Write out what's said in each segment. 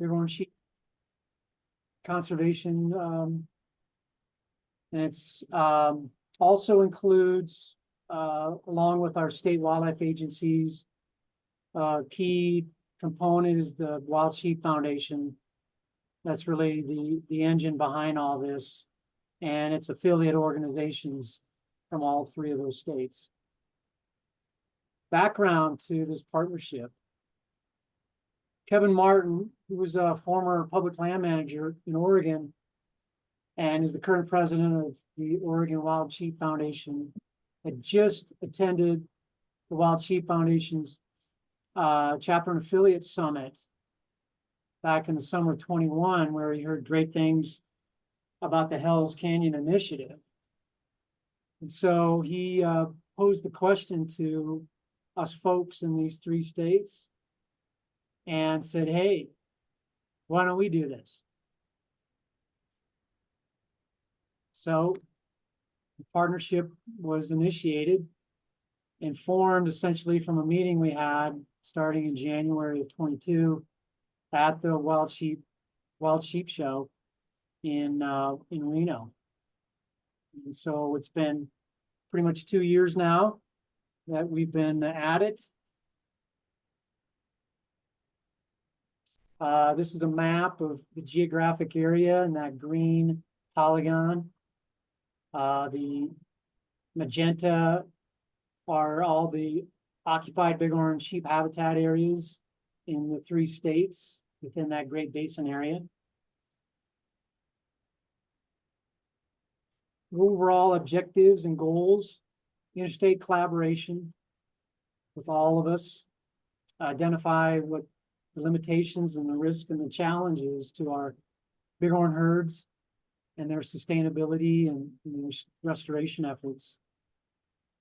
Bighorn Sheep Conservation, and it's also includes, along with our state wildlife agencies, key component is the Wild Sheep Foundation. That's really the engine behind all this, and it's affiliate organizations from all three of those states. Background to this partnership. Kevin Martin, who was a former public land manager in Oregon and is the current president of the Oregon Wild Sheep Foundation, had just attended the Wild Sheep Foundation's chapter and affiliate summit back in the summer of 21, where he heard great things about the Hells Canyon Initiative. And so he posed the question to us folks in these three states and said, hey, why don't we do this? So the partnership was initiated and formed essentially from a meeting we had starting in January of 22 at the Wild Sheep Show in Reno. And so it's been pretty much 2 years now that we've been at it. This is a map of the geographic area in that green polygon. The magenta are all the occupied bighorn sheep habitat areas in the three states within that Great Basin area. Overall objectives and goals: interstate collaboration with all of us, identify what the limitations and the risk and the challenges to our bighorn herds and their sustainability and restoration efforts,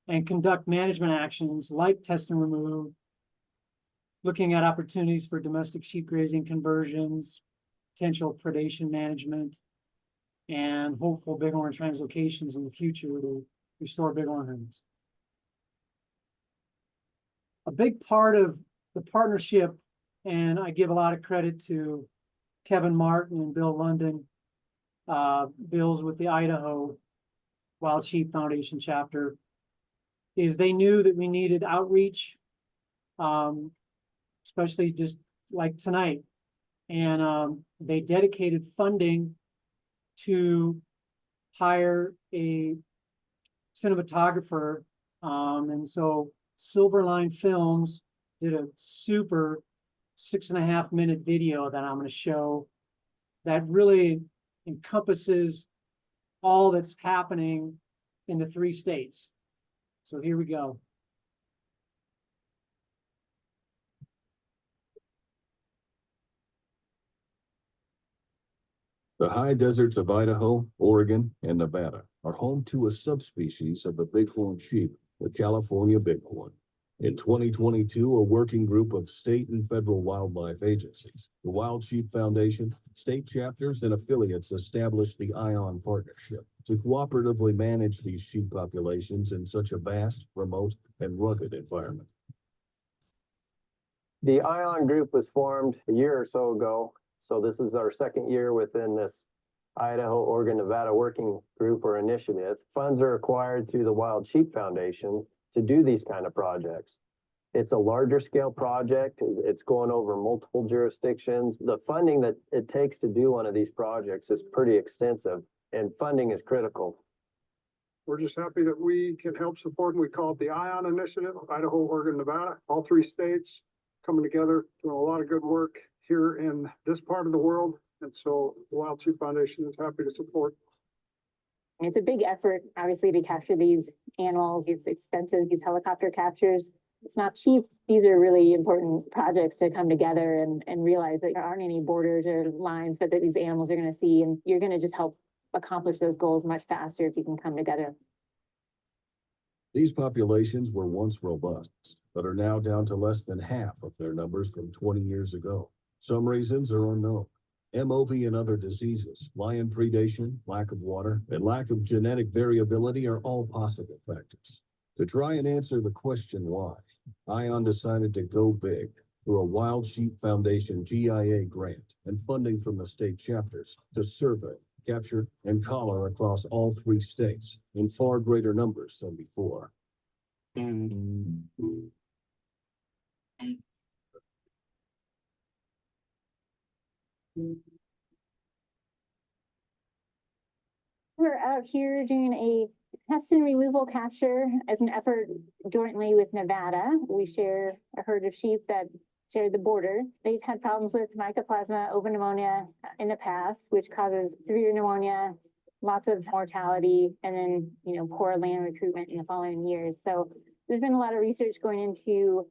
and conduct management actions like test and remove, looking at opportunities for domestic sheep grazing conversions, potential predation management, and hopeful bighorn translocations in the future to restore bighorn herds. A big part of the partnership, and I give a lot of credit to Kevin Martin and Bill London, Bill's with the Idaho Wild Sheep Foundation chapter, is they knew that we needed outreach, especially just like tonight. And they dedicated funding to hire a cinematographer. And so Silverline Films did a super 6.5 minute video that I'm going to show that really encompasses all that's happening in the three states. So here we go. The high deserts of Idaho, Oregon, and Nevada are home to a subspecies of the bighorn sheep, the California bighorn. In 2022, a working group of state and federal wildlife agencies, the Wild Sheep Foundation, state chapters, and affiliates established the I.O.N. partnership to cooperatively manage these sheep populations in such a vast, remote, and rugged environment. The I.O.N. group was formed a year or so ago. So this is our second year within this Idaho, Oregon, Nevada working group or initiative. Funds are acquired through the Wild Sheep Foundation to do these kind of projects. It's a larger scale project. It's going over multiple jurisdictions. The funding that it takes to do one of these projects is pretty extensive, and funding is critical. We're just happy that we can help support, and we call it the I.O.N. initiative, Idaho, Oregon, Nevada, all three states coming together, doing a lot of good work here in this part of the world. And so the Wild Sheep Foundation is happy to support. It's a big effort, obviously, to capture these animals. It's expensive, these helicopter captures. It's not cheap. These are really important projects to come together and realize that there aren't any borders or lines that these animals are going to see. And you're going to just help accomplish those goals much faster if you can come together. These populations were once robust, but are now down to less than half of their numbers from 20 years ago. Some reasons are unknown. MOV and other diseases, lion predation, lack of water, and lack of genetic variability are all possible factors. To try and answer the question why, I.O.N. decided to go big through a Wild Sheep Foundation GIA grant and funding from the state chapters to survey, capture, and collar across all 3 states in far greater numbers than before. We're out here doing a pest and removal capture as an effort jointly with Nevada. We share a herd of sheep that share the border. They've had problems with mycoplasma open pneumonia in the past, which causes severe pneumonia, lots of mortality, and then, poor land recruitment in the following years. So there's been a lot of research going into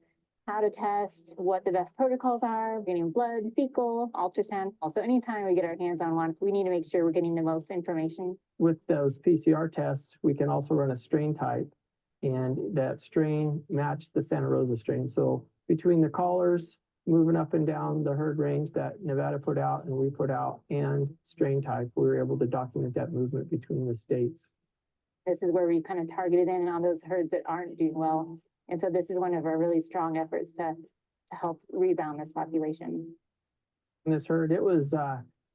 how to test, what the best protocols are, getting blood, fecal, ultrasound. Also, anytime we get our hands on one, we need to make sure we're getting the most information. With those PCR tests, we can also run a strain type, and that strain matched the Santa Rosa strain. So between the collars moving up and down the herd range that Nevada put out and we put out, and strain type, we were able to document that movement between the states. This is where we kind of targeted in on those herds that aren't doing well. And so this is one of our really strong efforts to help rebound this population. In this herd, it was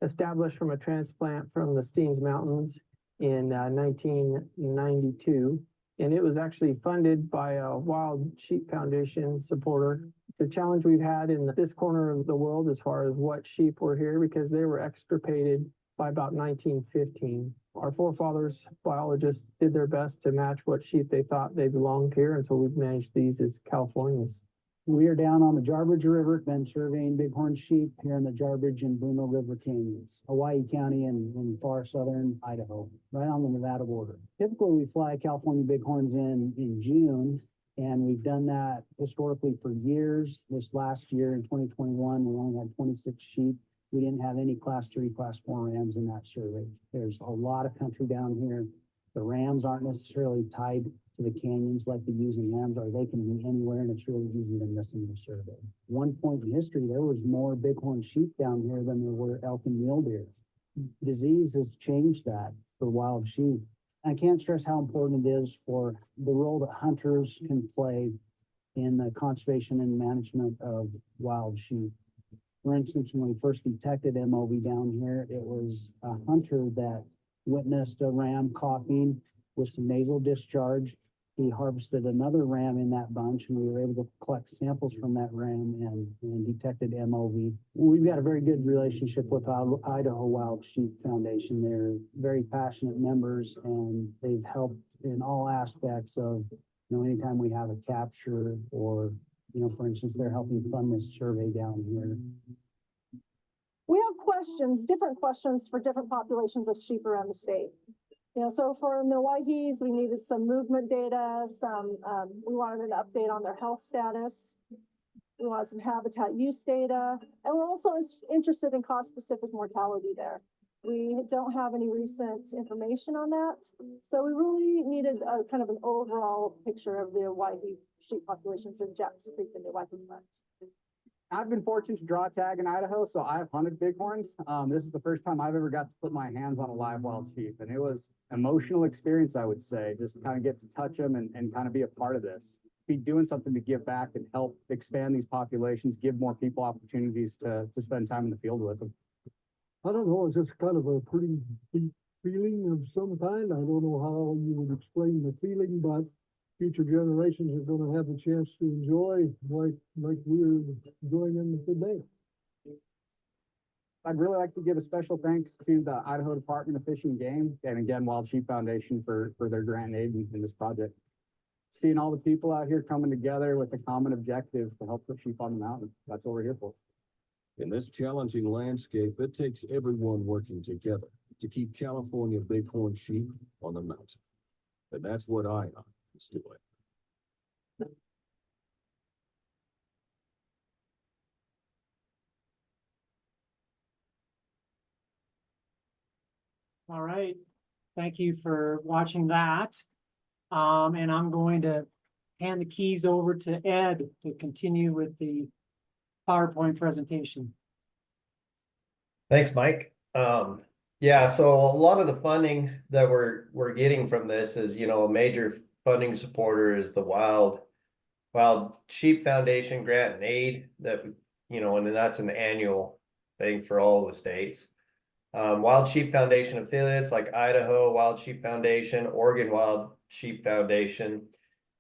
established from a transplant from the Steens Mountains in 1992. And it was actually funded by a Wild Sheep Foundation supporter. It's a challenge we've had in this corner of the world as far as what sheep were here, because they were extirpated by about 1915. Our forefathers, biologists, did their best to match what sheep they thought they belonged here, and so we've managed these as Californians. We are down on the Jarbidge River, been surveying bighorn sheep here in the Jarbidge and Bruno River Canyons, Hawaii County and far southern Idaho, right on the Nevada border. Typically, we fly California bighorns in June, and we've done that historically for years. This last year in 2021, we only had 26 sheep. We didn't have any class 3, class 4 rams in that survey. There's a lot of country down here. The rams aren't necessarily tied to the canyons like the ewes and lambs are. They can be anywhere, and it's really easy to miss them in the survey. One point in history, there was more bighorn sheep down here than there were elk and mule deer. Disease has changed that for wild sheep. I can't stress how important it is for the role that hunters can play in the conservation and management of wild sheep. For instance, when we first detected MOV down here, it was a hunter that witnessed a ram coughing with some nasal discharge. He harvested another ram in that bunch, and we were able to collect samples from that ram and detected MOV. We've got a very good relationship with Idaho Wild Sheep Foundation. They're very passionate members, and they've helped in all aspects of, anytime we have a capture or, for instance, they're helping fund this survey down here. We have questions, different questions for different populations of sheep around the state. So for Milwaukee's, we needed some movement data, we wanted an update on their health status. We wanted some habitat use data, and we're also interested in cost-specific mortality there. We don't have any recent information on that, so we really needed a kind of an overall picture of the Milwaukee sheep populations in Jack's Creek and the Milwaukee Flats. I've been fortunate to draw a tag in Idaho, so I've hunted bighorns. This is the first time I've ever got to put my hands on a live wild sheep, and it was an emotional experience, I would say, just to kind of get to touch them and kind of be a part of this. Be doing something to give back and help expand these populations, give more people opportunities to spend time in the field with them. I don't know, it's just kind of a pretty deep feeling of some kind. I don't know how you would explain the feeling, but future generations are going to have a chance to enjoy like we're enjoying them today. I'd really like to give a special thanks to the Idaho Department of Fish and Game, and again, Wild Sheep Foundation for their grant and aid in this project. Seeing all the people out here coming together with a common objective to help put sheep on the mountain. That's what we're here for. In this challenging landscape, it takes everyone working together to keep California bighorn sheep on the mountain. And that's what I.O.N is doing. All right, thank you for watching that. And I'm going to hand the keys over to Ed to continue with the PowerPoint presentation. Thanks, Mike. Yeah, so a lot of the funding that we're getting from this is, a major funding supporter is the Wild Wild Sheep Foundation grant and aid that, and then that's an annual thing for all the states. Wild Sheep Foundation affiliates like Idaho Wild Sheep Foundation, Oregon Wild Sheep Foundation,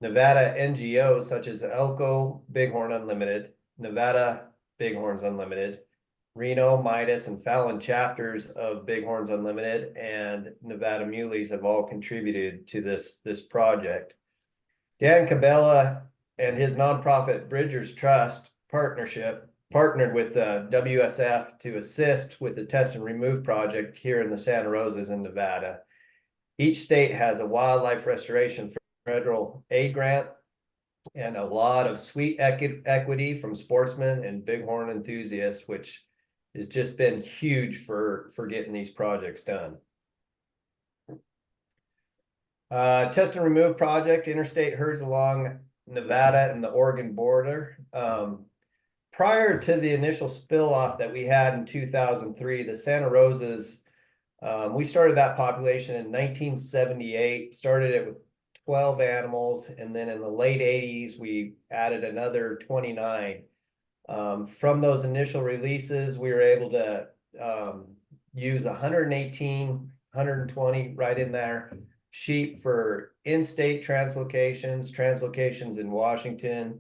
Nevada NGOs such as Elko Bighorn Unlimited, Nevada Bighorns Unlimited, Reno, Midas, and Fallon chapters of Bighorns Unlimited and Nevada Muleys have all contributed to this project. Dan Cabela and his nonprofit Bridgers Trust partnership partnered with WSF to assist with the test and remove project here in the Santa Rosas in Nevada. Each state has a wildlife restoration federal aid grant and a lot of sweet equity from sportsmen and bighorn enthusiasts, which has just been huge for getting these projects done. Test and remove project, interstate herds along Nevada and the Oregon border. Prior to the initial spill off that we had in 2003, the Santa Rosas, we started that population in 1978, started it with 12 animals, and then in the late 80s, we added another 29. From those initial releases, we were able to use 118, 120 right in there, sheep for in-state translocations in Washington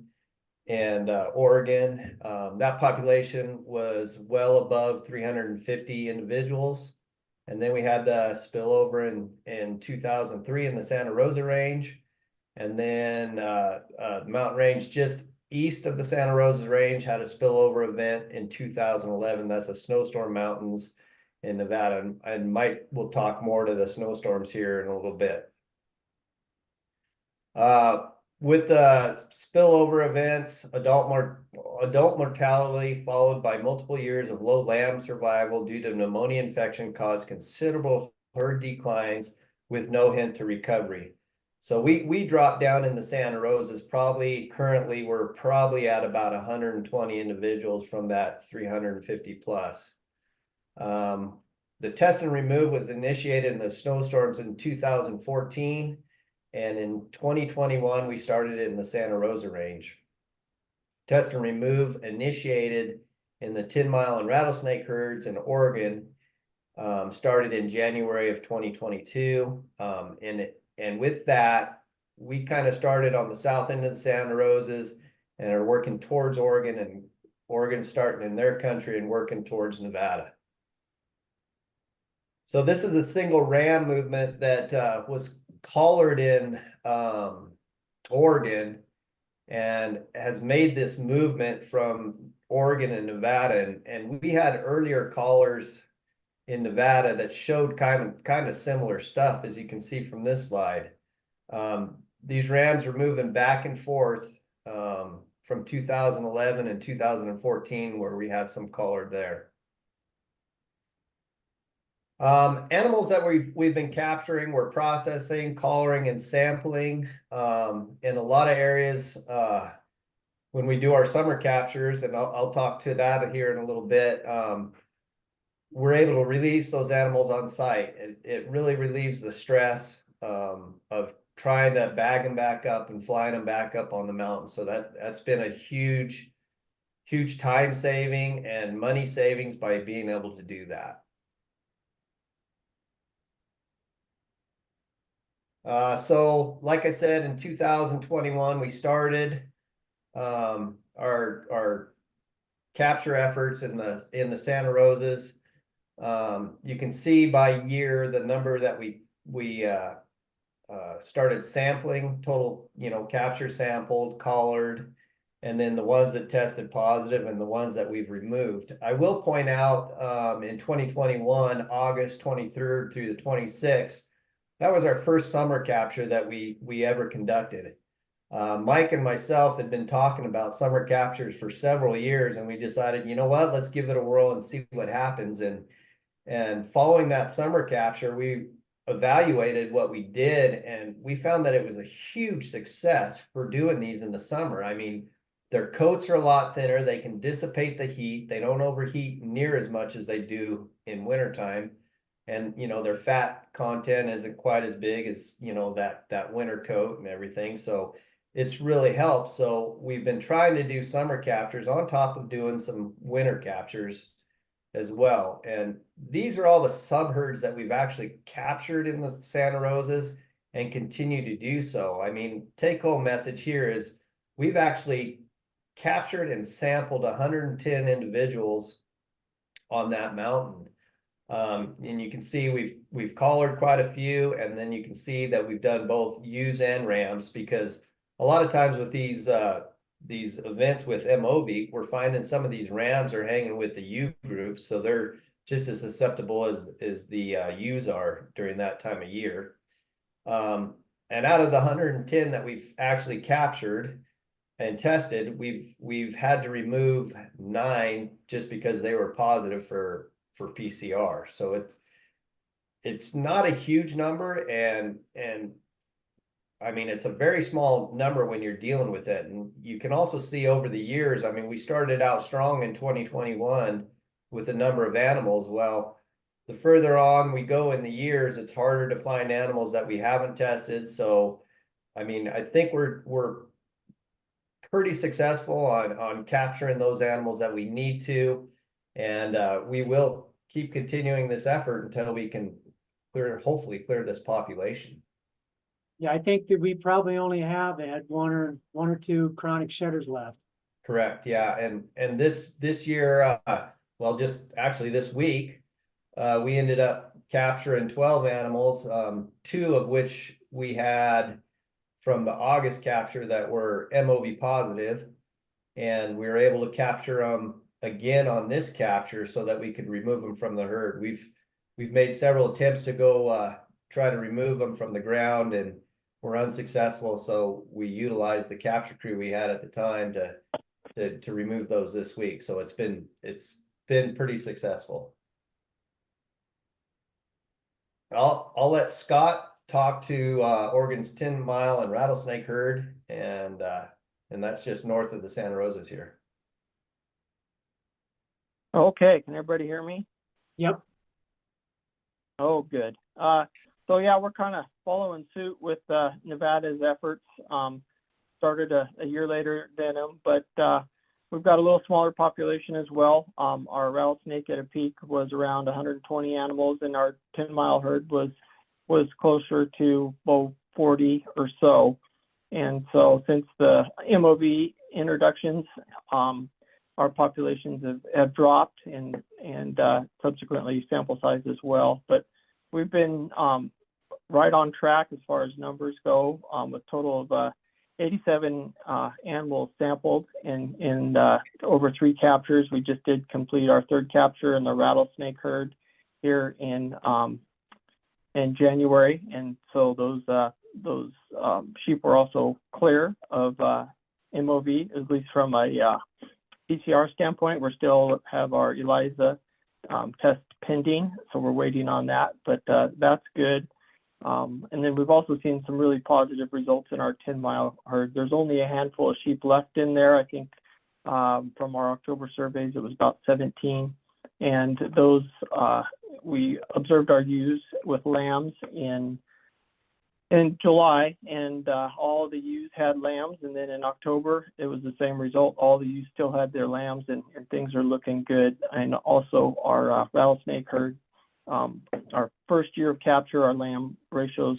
and Oregon. That population was well above 350 individuals. And then we had the spillover in 2003 in the Santa Rosa Range. And then Mountain Range just east of the Santa Rosa Range had a spillover event in 2011. That's the Snowstorm Mountains in Nevada. And Mike will talk more to the snowstorms here in a little bit. With the spillover events, adult mortality followed by multiple years of low lamb survival due to pneumonia infection caused considerable herd declines with no hint to recovery. So we dropped down in the Santa Rosas. Currently we're probably at about 120 individuals from that 350 plus. The test and remove was initiated in the snowstorms in 2014. And in 2021, we started it in the Santa Rosa Range. Test and remove initiated in the 10 Mile and rattlesnake herds in Oregon, started in January of 2022. And with that, we kind of started on the south end of the Santa Rosas and are working towards Oregon, and Oregon starting in their country and working towards Nevada. So this is a single ram movement that was collared in Oregon and has made this movement from Oregon and Nevada. And we had earlier collars in Nevada that showed kind of similar stuff, as you can see from this slide. These rams were moving back and forth from 2011 and 2014, where we had some collared there. Animals that we've been capturing, we're processing, collaring, and sampling in a lot of areas when we do our summer captures, and I'll talk to that here in a little bit. We're able to release those animals on site. It really relieves the stress of trying to bag them back up and flying them back up on the mountain. So that's been a huge time saving and money savings by being able to do that. So like I said, in 2021, we started our capture efforts in the Santa Rosas. You can see by year the number that we started sampling, total, capture sampled, collared, and then the ones that tested positive and the ones that we've removed. I will point out in 2021, August 23rd through the 26th, that was our first summer capture that we ever conducted. Mike and myself had been talking about summer captures for several years, and we decided, you know what, let's give it a whirl and see what happens. And following that summer capture, we evaluated what we did, and we found that it was a huge success for doing these in the summer. I mean, their coats are a lot thinner. They can dissipate the heat. They don't overheat near as much as they do in wintertime. And, their fat content isn't quite as big as, that winter coat and everything. So it's really helped. So we've been trying to do summer captures on top of doing some winter captures as well. And these are all the subherds that we've actually captured in the Santa Rosas and continue to do so. I mean, take home message here is we've actually captured and sampled 110 individuals on that mountain. And you can see we've collared quite a few, and then you can see that we've done both ewes and rams, because a lot of times with these events with MOV, we're finding some of these rams are hanging with the ewe groups, so they're just as susceptible as the ewes are during that time of year. And out of the 110 that we've actually captured and tested, we've had to remove 9 just because they were positive for PCR. So it's not a huge number, and I mean, it's a very small number when you're dealing with it. And you can also see over the years, I mean, we started out strong in 2021 with a number of animals. Well, the further on we go in the years, it's harder to find animals that we haven't tested. So, I mean, I think we're pretty successful on capturing those animals that we need to. And we will keep continuing this effort until we can hopefully clear this population. Yeah, I think that we probably only have had one or two chronic shedders left. Correct. Yeah. And this year, well, just actually this week, we ended up capturing 12 animals, 2 of which we had from the August capture that were MOV positive, and we were able to capture them again on this capture so that we could remove them from the herd. We've made several attempts to go try to remove them from the ground, and we're unsuccessful. So we utilized the capture crew we had at the time to remove those this week. So it's been pretty successful. I'll let Scott talk to Oregon's 10-mile and rattlesnake herd, and that's just north of the Santa Rosas here. Okay, can everybody hear me? Yep. Oh, good. So yeah, we're kind of following suit with Nevada's efforts. Started a year later than them, but we've got a little smaller population as well. Our rattlesnake at a peak was around 120 animals, and our 10-mile herd was closer to 40 or so. And so since the MOV introductions, our populations have dropped and subsequently sample size as well. But we've been right on track as far as numbers go, with a total of 87 animals sampled in over 3 captures. We just did complete our 3rd capture in the rattlesnake herd here in January, and so those sheep were also clear of MOV, at least from a PCR standpoint. We still have our ELISA test pending, so we're waiting on that, but that's good. And then we've also seen some really positive results in our 10-mile herd. There's only a handful of sheep left in there. I think from our October surveys, it was about 17. And those, we observed our ewes with lambs in July, and all the ewes had lambs. And then in October, it was the same result. All the ewes still had their lambs, and things are looking good. And also our rattlesnake herd, our first year of capture, our lamb ratios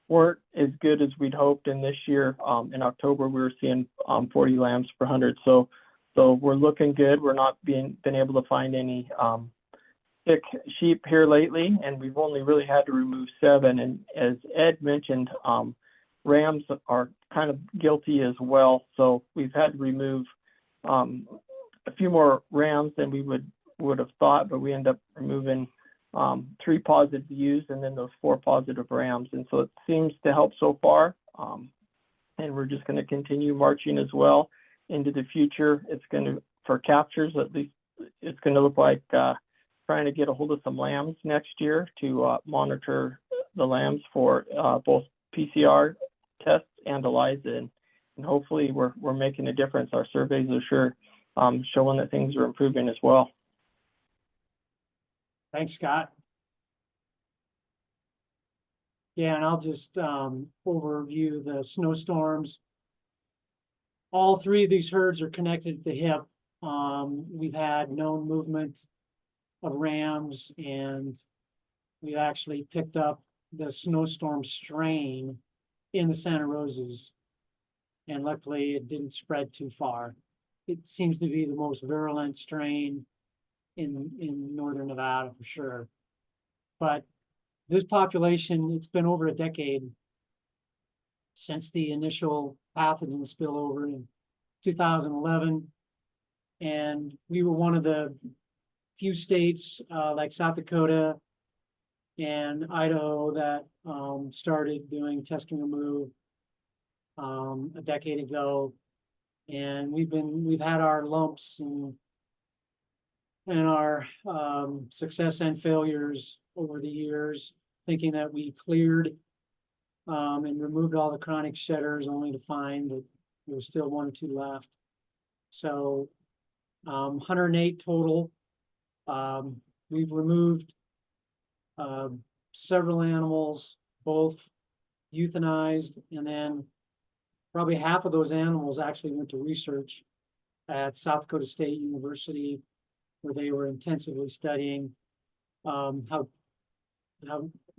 weren't as good as we'd hoped. And this year, in October, we were seeing 40 lambs per 100. So we're looking good. We're not been able to find any sick sheep here lately, and we've only really had to remove 7. And as Ed mentioned, rams are kind of guilty as well. So we've had to remove a few more rams than we would have thought, but we end up removing 3 positive ewes and then those 4 positive rams. And so it seems to help so far. And we're just going to continue marching as well into the future. It's going to, for captures, at least it's going to look like trying to get a hold of some lambs next year to monitor the lambs for both PCR tests and ELISA. And hopefully we're making a difference. Our surveys are sure showing that things are improving as well. Thanks, Scott. Yeah, and I'll just overview the snowstorms. all three of these herds are connected at the hip. We've had known movement of rams, and we actually picked up the snowstorm strain in the Santa Rosas. And luckily it didn't spread too far. It seems to be the most virulent strain in northern Nevada for sure. But this population, it's been over a decade since the initial pathogen spillover in 2011. And we were one of the few states like South Dakota and Idaho that started doing test and remove a decade ago. And we've had our lumps and our success and failures over the years, thinking that we cleared and removed all the chronic shedders, only to find that there was still 1 or 2 left. So 108 total. We've removed several animals, both euthanized, and then probably half of those animals actually went to research at South Dakota State University, where they were intensively studying how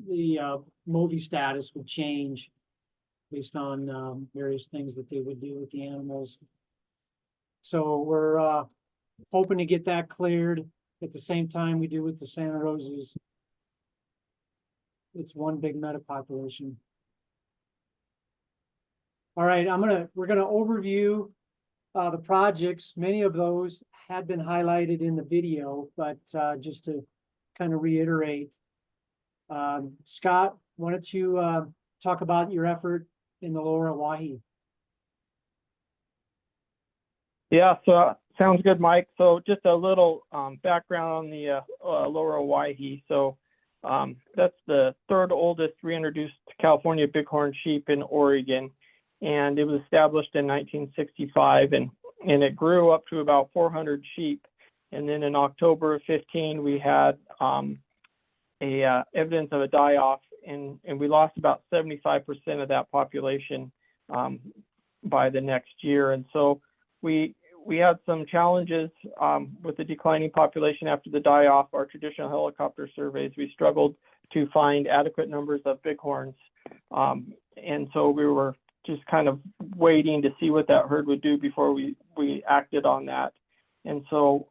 the MOVI status would change based on various things that they would do with the animals. So we're hoping to get that cleared at the same time we do with the Santa Rosas. It's one big meta population. All right, we're gonna overview the projects. Many of those had been highlighted in the video, but just to kind of reiterate, Scott, why don't you talk about your effort in the Lower Owyhee? Yeah, so sounds good, Mike. So just a little background on the Lower Owyhee. So that's the 3rd oldest reintroduced California bighorn sheep in Oregon, and it was established in 1965, and it grew up to about 400 sheep. And then in October of 15, we had evidence of a die-off, and we lost about 75% of that population by the next year. And so we had some challenges with the declining population after the die-off. Our traditional helicopter surveys, we struggled to find adequate numbers of bighorns. And so we were just kind of waiting to see what that herd would do before we acted on that. And so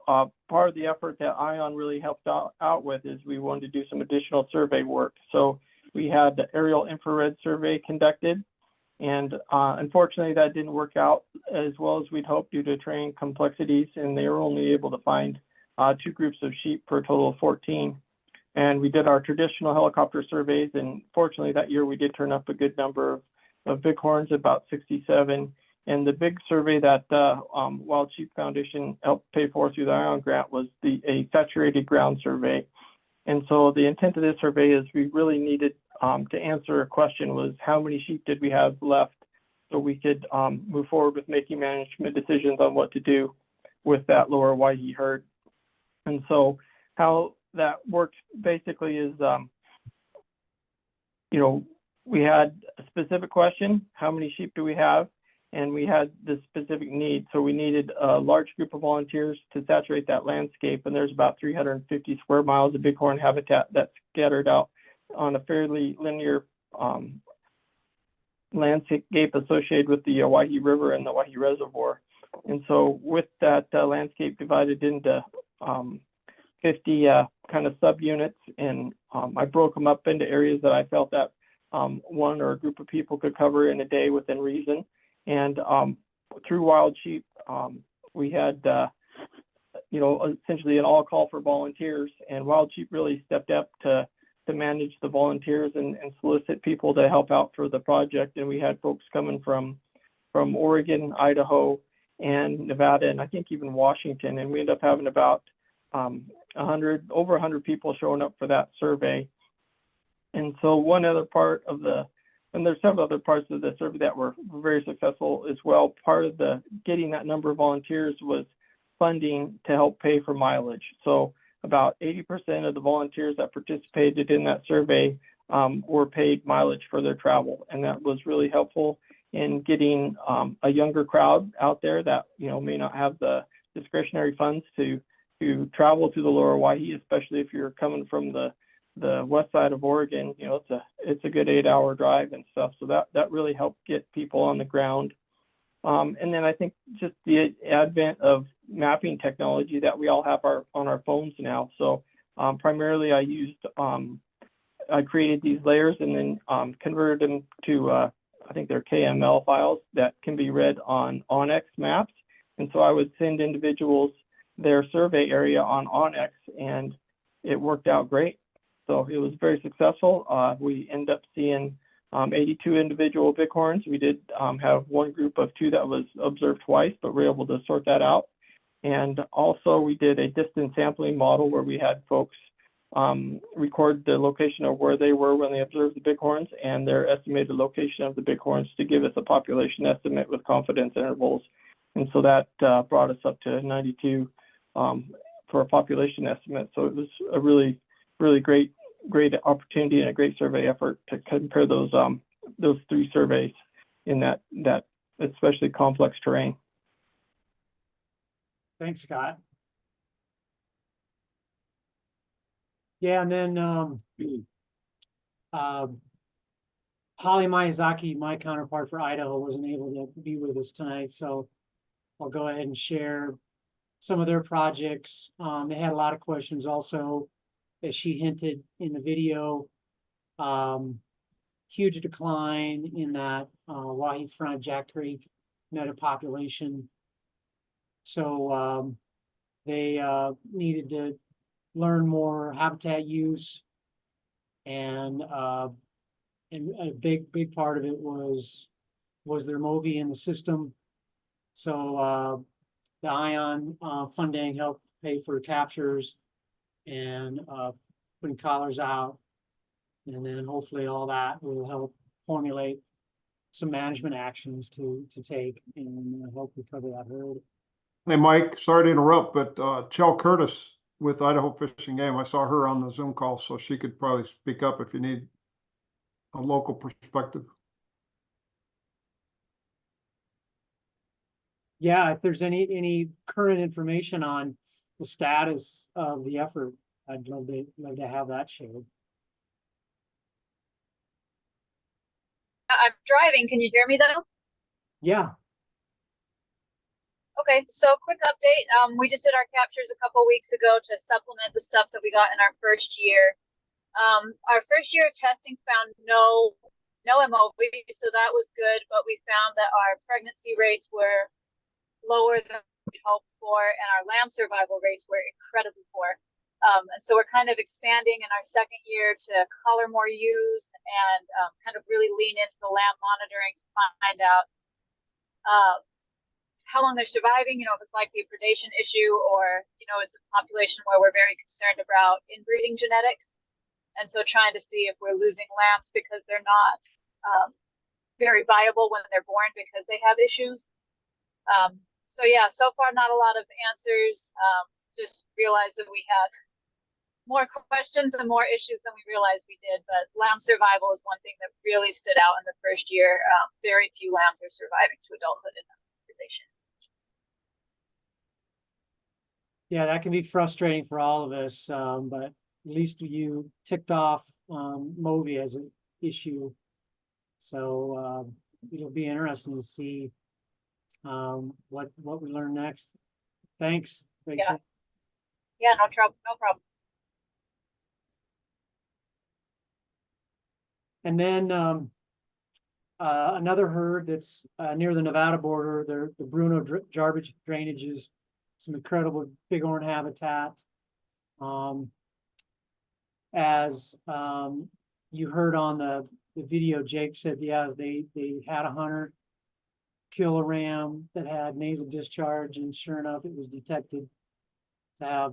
part of the effort that I.O.N really helped out with is we wanted to do some additional survey work. So we had the aerial infrared survey conducted, and unfortunately that didn't work out as well as we'd hoped due to terrain complexities, and they were only able to find 2 groups of sheep for a total of 14. And we did our traditional helicopter surveys, and fortunately that year we did turn up a good number of bighorns, about 67. And the big survey that Wild Sheep Foundation helped pay for through the I.O.N grant was a saturated ground survey. And so the intent of this survey is we really needed to answer a question was how many sheep did we have left, so we could move forward with making management decisions on what to do with that Lower Owyhee herd. And so how that works basically is, we had a specific question, how many sheep do we have? And we had this specific need. So we needed a large group of volunteers to saturate that landscape. And there's about 350 square miles of bighorn habitat that's scattered out on a fairly linear landscape associated with the Owyhee River and the Owyhee Reservoir. And so with that landscape divided into 50 kind of subunits, and I broke them up into areas that I felt that one or a group of people could cover in a day within reason. And through Wild Sheep, we had, essentially an all call for volunteers, and Wild Sheep really stepped up to manage the volunteers and solicit people to help out for the project. And we had folks coming from Oregon, Idaho, and Nevada, and I think even Washington. And we ended up having about over 100 people showing up for that survey. And so one other part of and there's several other parts of the survey that were very successful as well. Part of getting that number of volunteers was funding to help pay for mileage. So about 80% of the volunteers that participated in that survey were paid mileage for their travel, and that was really helpful. in getting a younger crowd out there that, you know, may not have the discretionary funds to travel to the lower Owyhee, especially if you're coming from the west side of Oregon. You know, it's a good 8-hour drive and stuff. So that really helped get people on the ground. And then I think just the advent of mapping technology that we all have on our phones now. So primarily I created these layers and then converted them to, I think they're KML files that can be read on Onyx maps. And so I would send individuals their survey area on Onyx, and it worked out great. So it was very successful. We ended up seeing 82 individual bighorns. We did have one group of 2 that was observed twice, but we were able to sort that out. And also we did a distance sampling model where we had folks record the location of where they were when they observed the bighorns and their estimated location of the bighorns to give us a population estimate with confidence intervals. And so that brought us up to 92 for a population estimate. So it was a really, really great opportunity and a great survey effort to compare those 3 surveys in that especially complex terrain. Thanks, Scott. Yeah, and then Holly Miyazaki, my counterpart for Idaho, wasn't able to be with us tonight, so I'll go ahead and share some of their projects. They had a lot of questions also, as she hinted in the video. Huge decline in that Owyhee front Jack Creek meta population. So they needed to learn more habitat use, and a big part of it was their MOVI in the system. So the I.O.N funding helped pay for captures and putting collars out, and then hopefully all that will help formulate some management actions to take and help recover that herd. Hey, Mike, sorry to interrupt, but Chell Curtis with Idaho Fish and Game, I saw her on the Zoom call, so she could probably speak up if you need a local perspective. Yeah, if there's any current information on the status of the effort, I'd love to have that shared. I'm driving. Can you hear me though? Yeah. Okay, so quick update. We just did our captures a couple weeks ago to supplement the stuff that we got in our first year. Our first year of testing found no MOV, so that was good, but we found that our pregnancy rates were lower than we hoped for, and our lamb survival rates were incredibly poor. And so we're kind of expanding in our second year to collar more ewes and kind of really lean into the lamb monitoring to find out how long they're surviving, you know, if it's likely a predation issue, or, you know, it's a population where we're very concerned about inbreeding genetics. And so trying to see if we're losing lambs because they're not very viable when they're born because they have issues. So yeah, so far not a lot of answers. Just realized that we had more questions and more issues than we realized we did. But lamb survival is one thing that really stood out in the first year. Very few lambs are surviving to adulthood in that population. Yeah, that can be frustrating for all of us, but at least you ticked off MOVI as an issue. So it'll be interesting to see what we learn next. Thanks, Rachel. Yeah, no trouble, no problem. And then another herd that's near the Nevada border, the Bruno garbage drainages, some incredible bighorn habitat. As you heard on the video, Jake said, yeah, they had a hunter kill a ram that had nasal discharge, and sure enough, it was detected to have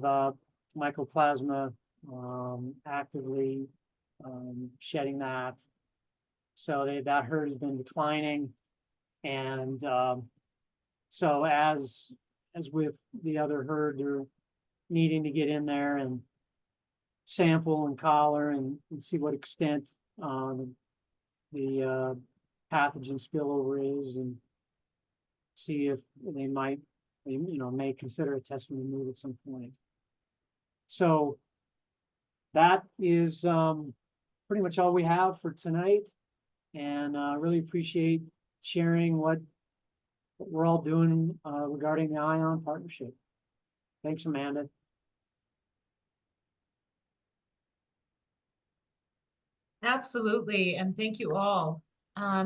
mycoplasma actively shedding that. So that herd has been declining, and so as with the other herd, they're needing to get in there and sample and collar and see what extent the pathogen spillover is and see if they might, may consider a test and remove at some point. So that is pretty much all we have for tonight. And really appreciate sharing what we're all doing regarding the I.O.N partnership. Thanks, Amanda. Absolutely, and thank you all.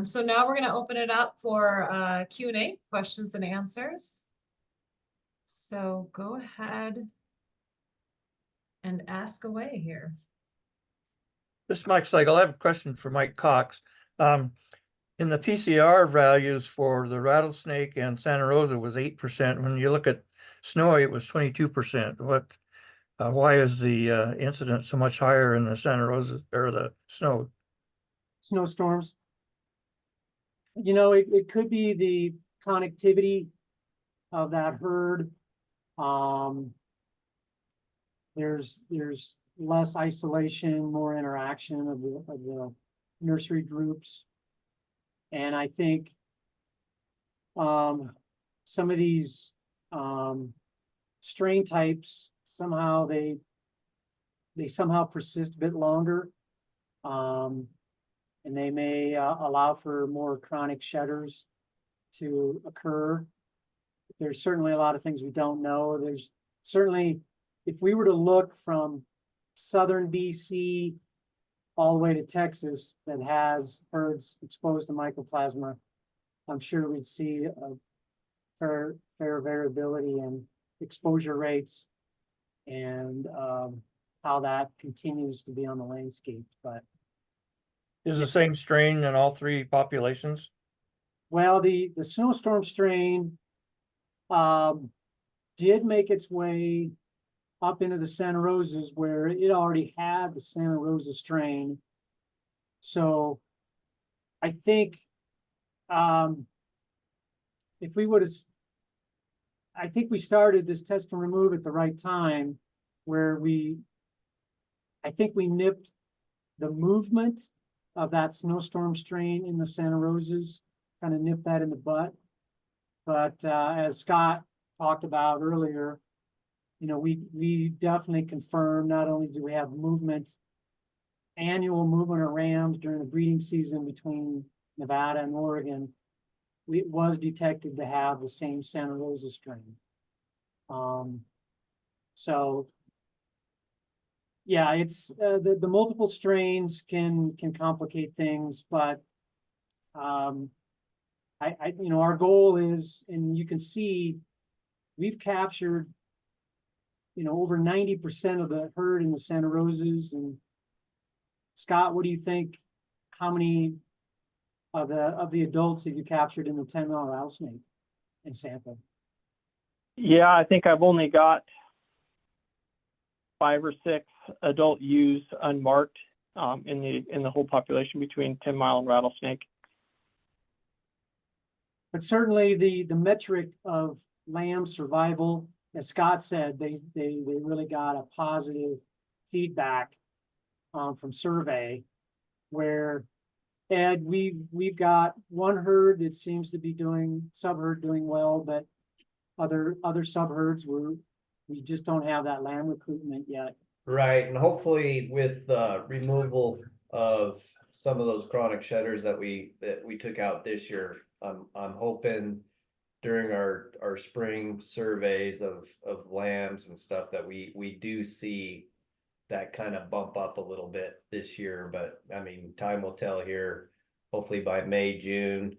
So now we're going to open it up for Q&A, questions and answers. So go ahead and ask away here. This is Mike Slagle. I have a question for Mike Cox. In the PCR values for the rattlesnake and Santa Rosa was 8%. When you look at Snowy, it was 22%. Why is the incident so much higher in the Santa Rosa or the snow? Snowstorms. It could be the connectivity of that herd. There's less isolation, more interaction of the nursery groups. And I think some of these strain types, somehow they somehow persist a bit longer. And they may allow for more chronic shedders to occur. There's certainly a lot of things we don't know. There's certainly, if we were to look from southern BC all the way to Texas that has herds exposed to mycoplasma, I'm sure we'd see a fair variability in exposure rates and how that continues to be on the landscape. But is the same strain in all three populations? Well, the snowstorm strain did make its way up into the Santa Rosas where it already had the Santa Rosa strain. So I think if we would have, I think we started this test and remove at the right time where I think we nipped the movement of that snowstorm strain in the Santa Rosas, kind of nipped that in the butt. But as Scott talked about earlier, we definitely confirm not only do we have annual movement of rams during the breeding season between Nevada and Oregon, it was detected to have the same Santa Rosa strain. So yeah, it's the multiple strains can complicate things, but our goal is, and you can see we've captured over 90% of the herd in the Santa Rosas. And Scott, what do you think? How many of the adults have you captured in the 10-mile rattlesnake in sample? Yeah, I think I've only got 5 or 6 adult ewes unmarked in the whole population between 10-mile and rattlesnake. But certainly the metric of lamb survival, as Scott said, they really got a positive feedback from survey where, Ed, we've got one herd that seems to be subherd doing well, but other subherds we just don't have that lamb recruitment yet. Right, and hopefully with the removal of some of those chronic shedders that we took out this year, I'm hoping during our spring surveys of lambs and stuff that we do see that kind of bump up a little bit this year. But I mean, time will tell here. Hopefully by May, June,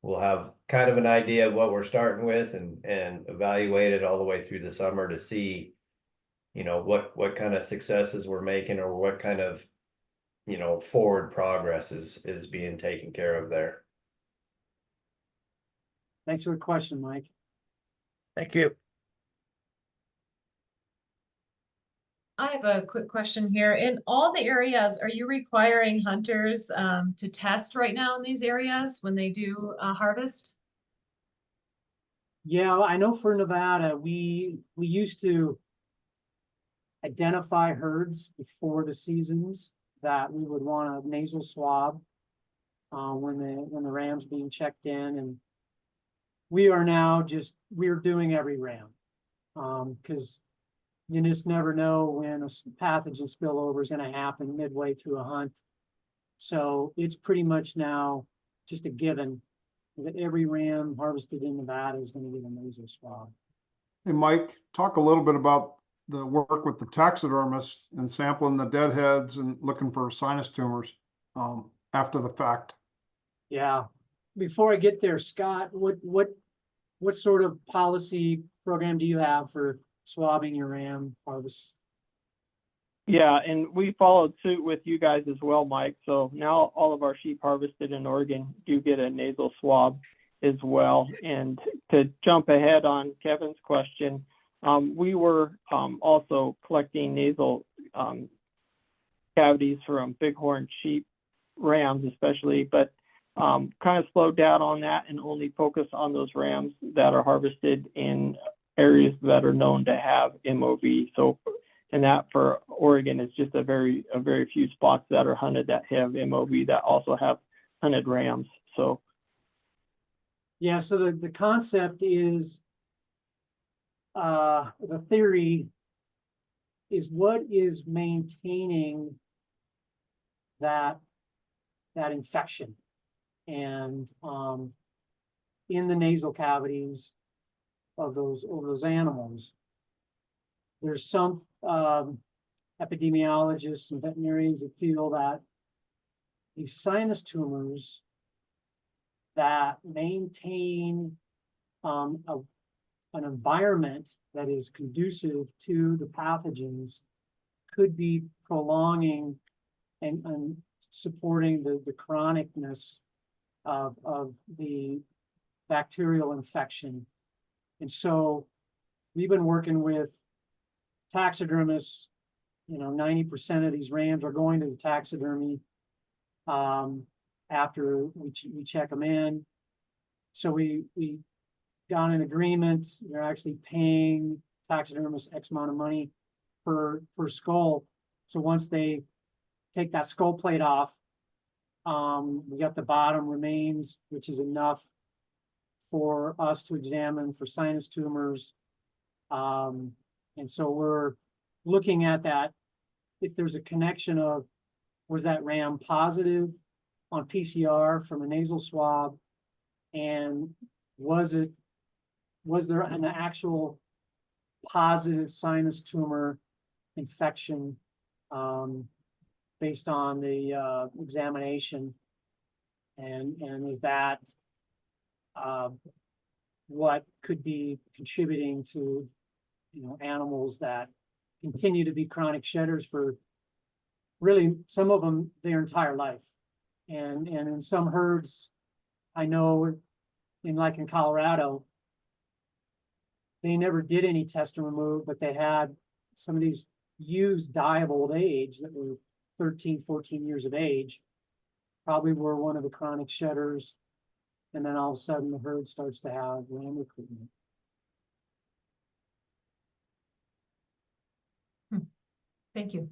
we'll have kind of an idea of what we're starting with and evaluate it all the way through the summer to see, what kind of successes we're making or what kind of, forward progress is being taken care of there. Thanks for the question, Mike. Thank you. I have a quick question here. In all the areas, are you requiring hunters to test right now in these areas when they do harvest? Yeah, I know for Nevada, we used to identify herds before the seasons that we would want a nasal swab. when the ram's being checked in, and we are now we're doing every ram. Because you just never know when a pathogen spillover is gonna happen midway through a hunt. So it's pretty much now just a given that every ram harvested in Nevada is gonna get a nasal swab. Hey, Mike, talk a little bit about the work with the taxidermist and sampling the dead heads and looking for sinus tumors after the fact. Yeah, before I get there, Scott, what sort of policy program do you have for swabbing your ram harvest? Yeah, and we followed suit with you guys as well, Mike. So now all of our sheep harvested in Oregon do get a nasal swab as well. And to jump ahead on Kevin's question, we were also collecting nasal cavities from bighorn sheep, rams especially, but kind of slowed down on that and only focus on those rams that are harvested in areas that are known to have MOV. So, and that for Oregon is just a very few spots that are hunted that have MOV that also have hunted rams. So, yeah, so the concept is, the theory is what is maintaining that infection, and in the nasal cavities of those animals. There's some epidemiologists and veterinarians that feel that these sinus tumors that maintain an environment that is conducive to the pathogens could be prolonging and supporting the chronicness of the bacterial infection. And so we've been working with taxidermists. 90% of these rams are going to the taxidermy after we check them in. So we got an agreement. They're actually paying taxidermists X amount of money per skull. So once they take that skull plate off, we got the bottom remains, which is enough for us to examine for sinus tumors. And so we're looking at that. If there's a connection of, was that ram positive on PCR from a nasal swab? And was there an actual positive sinus tumor infection based on the examination? And is that what could be contributing to animals that continue to be chronic shedders for really some of them their entire life, and in some herds, I know in Colorado, they never did any test and remove, but they had some of these ewes die of old age that were 13, 14 years of age, probably were one of the chronic shedders, and then all of a sudden the herd starts to have ram recruitment. Thank you.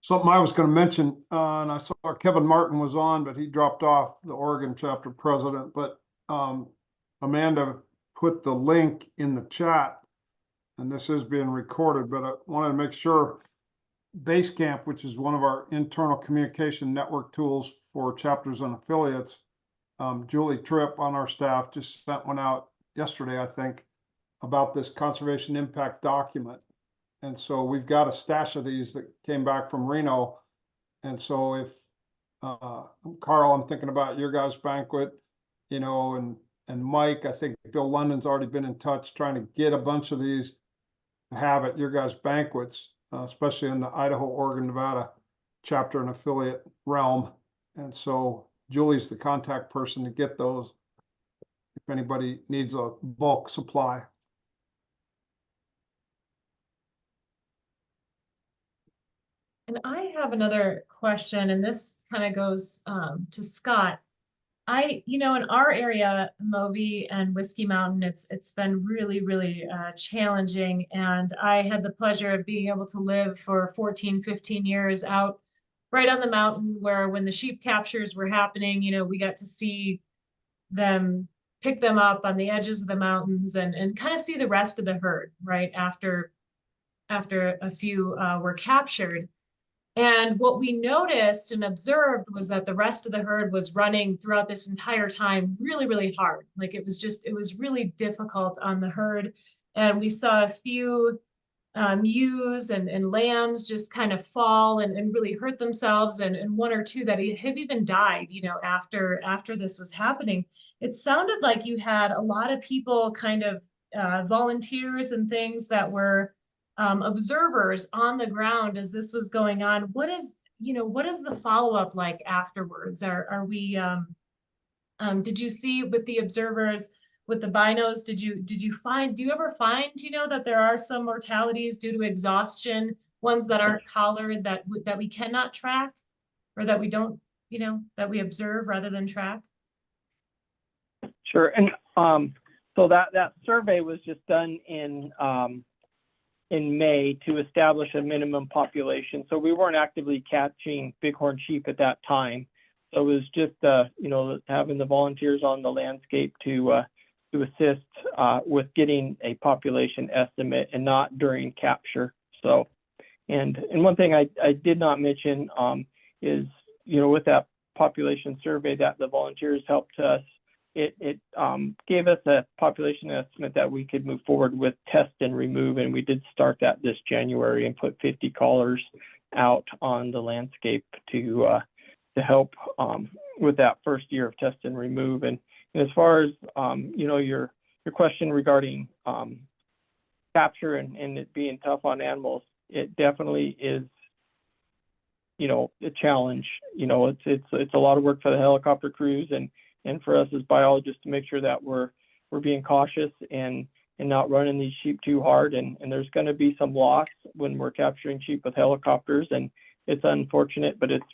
Something I was going to mention, and I saw Kevin Martin was on, but he dropped off, the Oregon chapter president. But Amanda put the link in the chat, and this is being recorded, but I wanted to make sure Basecamp, which is one of our internal communication network tools for chapters and affiliates, Julie Tripp on our staff just sent one out yesterday, I think, about this conservation impact document. And so we've got a stash of these that came back from Reno. And so if, Carl, I'm thinking about your guys' banquet, and Mike, I think Bill London's already been in touch trying to get a bunch of these to have at your guys' banquets, especially in the Idaho, Oregon, Nevada chapter and affiliate realm. And so Julie's the contact person to get those if anybody needs a bulk supply. And I have another question, and this kind of goes to Scott. In our area, Moby and Whiskey Mountain, it's been really, really challenging. And I had the pleasure of being able to live for 14, 15 years out right on the mountain where when the sheep captures were happening, you know, we got to see them pick them up on the edges of the mountains and kind of see the rest of the herd, right? After a few were captured. And what we noticed and observed was that the rest of the herd was running throughout this entire time really, really hard. Like it was really difficult on the herd. And we saw a few ewes and lambs just kind of fall and really hurt themselves, and one or two that have even died, you know, after this was happening. It sounded like you had a lot of people kind of volunteers and things that were observers on the ground as this was going on. What is the follow-up like afterwards? Are we did you see with the observers with the binos, do you ever find, you know, that there are some mortalities due to exhaustion, ones that aren't collared that we cannot track, or that we don't, you know, that we observe rather than track? Sure. And so that survey was just done in May to establish a minimum population. So we weren't actively catching bighorn sheep at that time. So it was just, you know, having the volunteers on the landscape to assist with getting a population estimate and not during capture. So, and one thing I did not mention is, you know, with that population survey that the volunteers helped us, it gave us a population estimate that we could move forward with test and remove, and we did start that this January and put 50 collars out on the landscape to help with that first year of test and remove. And as far as you know, your question regarding capture and it being tough on animals, it definitely is, you know, a challenge. You know, it's a lot of work for the helicopter crews and for us as biologists to make sure that we're being cautious and not running these sheep too hard. And there's going to be some loss when we're capturing sheep with helicopters, and it's unfortunate, but it's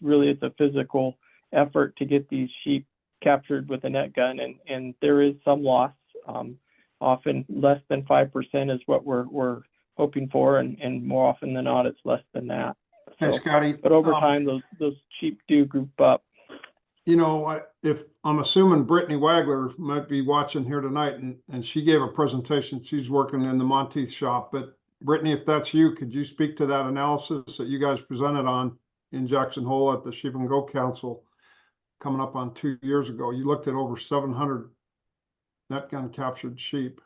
a physical effort to get these sheep captured with a net gun, and there is some loss. Often less than 5% is what we're hoping for, and more often than not, it's less than that. Hey, So, Scotty. but over time, those sheep do group up. You know, if I'm assuming Brittany Wagler might be watching here tonight, and she gave a presentation. She's working in the Monteith shop. But Brittany, if that's you, could you speak to that analysis that you guys presented on in Jackson Hole at the Sheep and Goat Council coming up on 2 years ago? You looked at over 700 net gun captured sheep.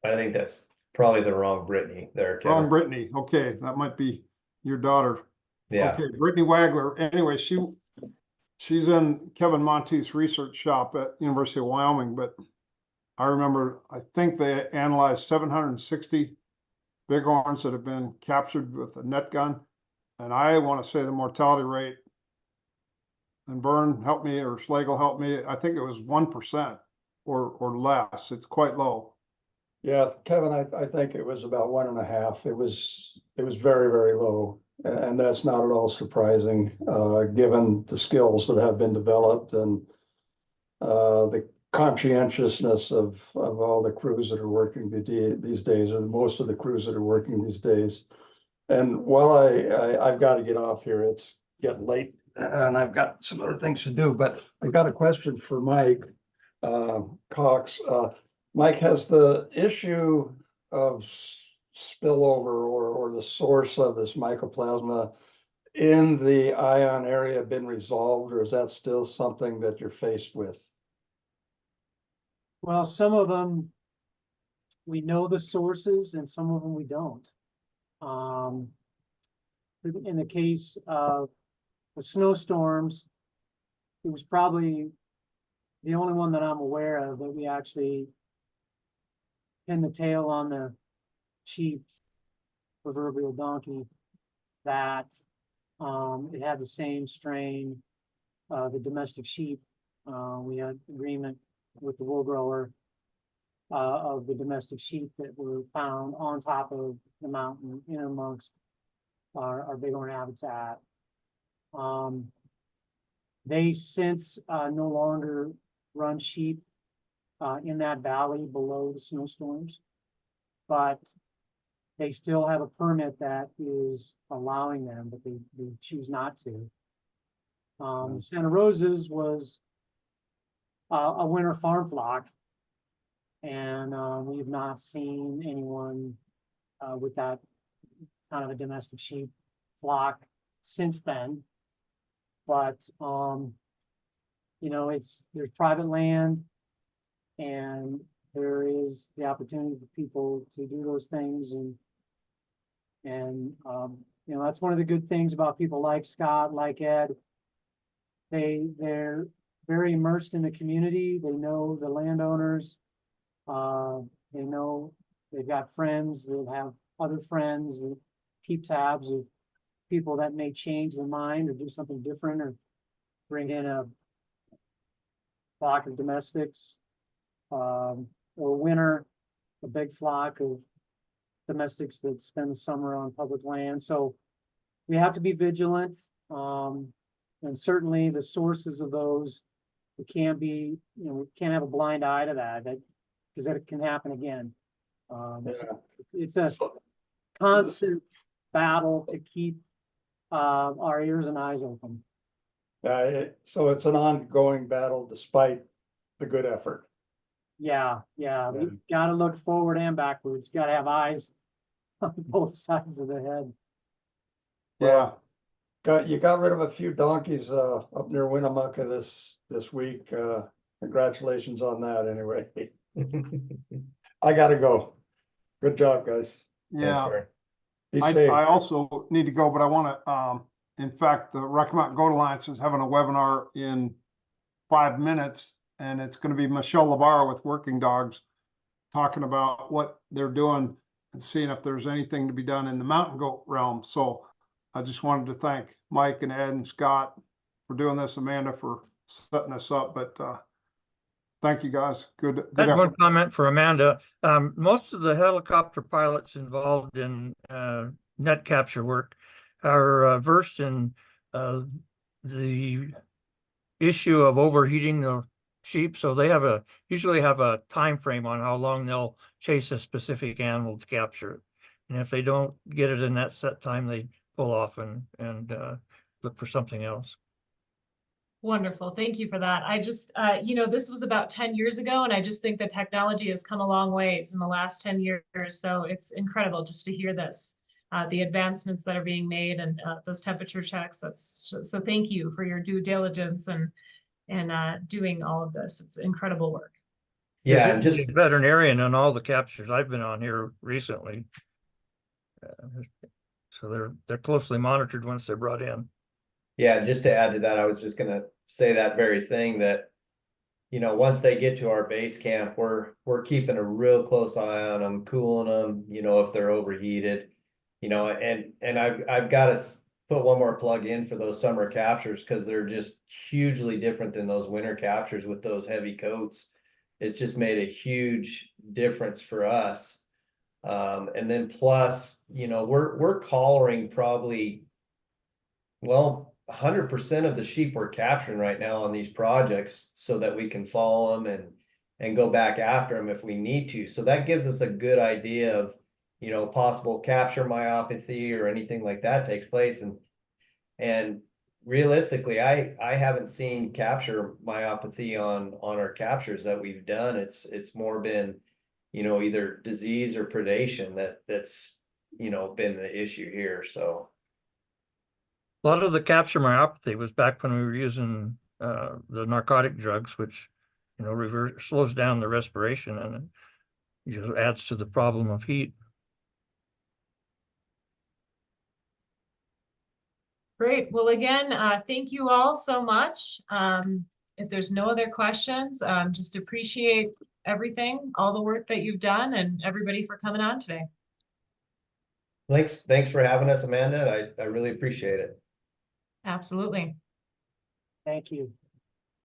I think that's probably the wrong Brittany there, Kevin. Wrong Brittany. Okay, that might be your daughter. Yeah. Okay, Brittany Wagler. Anyway, she's in Kevin Monteith's research shop at University of Wyoming, but I remember, I think they analyzed 760 bighorns that have been captured with a net gun. And I want to say the mortality rate, and Vern help me or Schlegel help me, I think it was 1% or less. It's quite low. Yeah, Kevin, I think it was about 1.5. It was very, very low. And that's not at all surprising, given the skills that have been developed and the conscientiousness of all the crews that are working these days, or most of the crews that are working these days. And while I've got to get off here, it's getting late and I've got some other things to do, but I've got a question for Mike Cox. Mike, has the issue of spillover or the source of this mycoplasma in the I.O.N area been resolved, or is that still something that you're faced with? Well, some of them, we know the sources, and some of them we don't. In the case of the snowstorms, it was probably the only one that I'm aware of that we actually pinned the tail on the sheep, proverbial donkey, that it had the same strain, the domestic sheep. We had agreement with the wool grower of the domestic sheep that were found on top of the mountain in amongst our bighorn habitat. They since no longer run sheep in that valley below the snowstorms, but they still have a permit that is allowing them, but they choose not to. Santa Rosa's was a winter farm flock. And we've not seen anyone with that kind of a domestic sheep flock since then. But you know, there's private land, and there is the opportunity for people to do those things, and you know, that's one of the good things about people like Scott, like Ed. They're very immersed in the community. They know the landowners. They know they've got friends that have other friends that keep tabs of people that may change their mind or do something different or bring in a flock of domestics, or winter, a big flock of domestics that spend the summer on public land. So we have to be vigilant. And certainly the sources of those, we can't be, you know, we can't have a blind eye to that, because it can happen again. So it's a constant battle to keep our ears and eyes open. So it's an ongoing battle despite the good effort. Yeah. You gotta look forward and backwards. You gotta have eyes on both sides of the head. Yeah. You got rid of a few donkeys up near Winnemucca this week. Congratulations on that anyway. I gotta go. Good job, guys. Yeah. Be safe. I also need to go, but I want to, in fact, the Rocky Mountain Goat Alliance is having a webinar in 5 minutes, and it's going to be Michelle LaBarre with Working Dogs talking about what they're doing and seeing if there's anything to be done in the mountain goat realm. So I just wanted to thank Mike and Ed and Scott for doing this, Amanda for setting this up, but thank you guys. Good I had one effort. comment for Amanda. Most of the helicopter pilots involved in net capture work are versed in the issue of overheating the sheep. So they usually have a time frame on how long they'll chase a specific animal to capture it. And if they don't get it in that set time, they pull off and look for something else. Wonderful. Thank you for that. I just, you know, this was about 10 years ago, and I just think the technology has come a long ways in the last 10 years. So it's incredible just to hear this, the advancements that are being made and those temperature checks. So thank you for your due diligence and doing all of this. It's incredible work. Yeah, and just veterinarian on all the captures I've been on here recently. So they're closely monitored once they're brought in. Yeah, just to add to that, I was just gonna say that very thing, that, you know, once they get to our base camp, we're keeping a real close eye on them, cooling them, you know, if they're overheated, you know, and I've got to put one more plug in for those summer captures, because they're just hugely different than those winter captures with those heavy coats. It's just made a huge difference for us. And then plus, you know, we're collaring probably, well, 100% of the sheep we're capturing right now on these projects, so that we can follow them and go back after them if we need to. So that gives us a good idea of, you know, possible capture myopathy or anything like that takes place. And realistically, I haven't seen capture myopathy on our captures that we've done. It's more been, you know, either disease or predation that's, you know, been the issue here. So A lot of the capture myopathy was back when we were using the narcotic drugs, which, you know, slows down the respiration, and it just adds to the problem of heat. Great. Well, again, thank you all so much. If there's no other questions, just appreciate everything, all the work that you've done, and everybody for coming on today. thanks for having us, Amanda. I really appreciate it. Absolutely. Thank you.